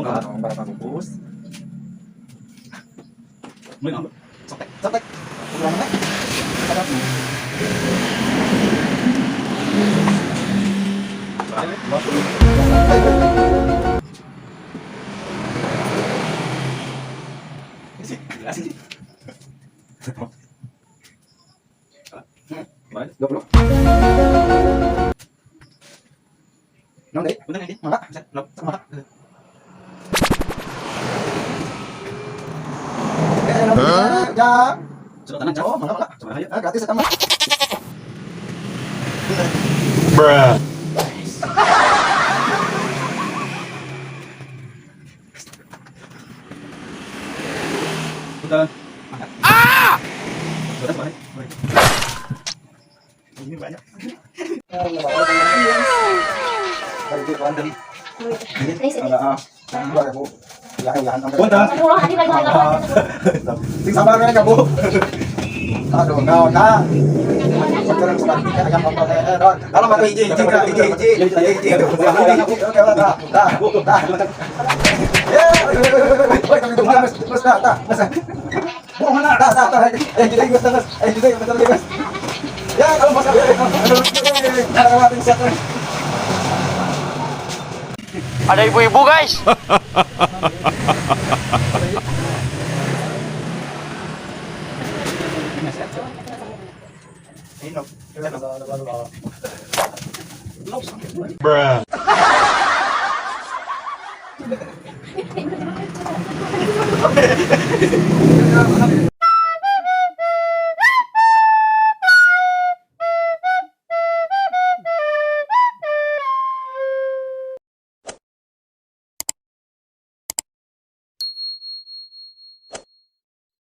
Dong para mabubus. May ano? Sotek, sotek. Ulang na. Sarap mo. Goblok. Nong deh, Bener ini? mangga, bisa, mangga. Jam. Sudah tangan, Oh, mangga. Coba ayo. Gratis sama. Bruh. Sudah. Ah! Sudah balik. Ini banyak. Dari London. Sing sabar ya kamu. Aduh, kau nah. Sekarang sudah ayam apa kalau mati hiji. Ya, kalau masak Ada ibu-ibu guys. Bruh.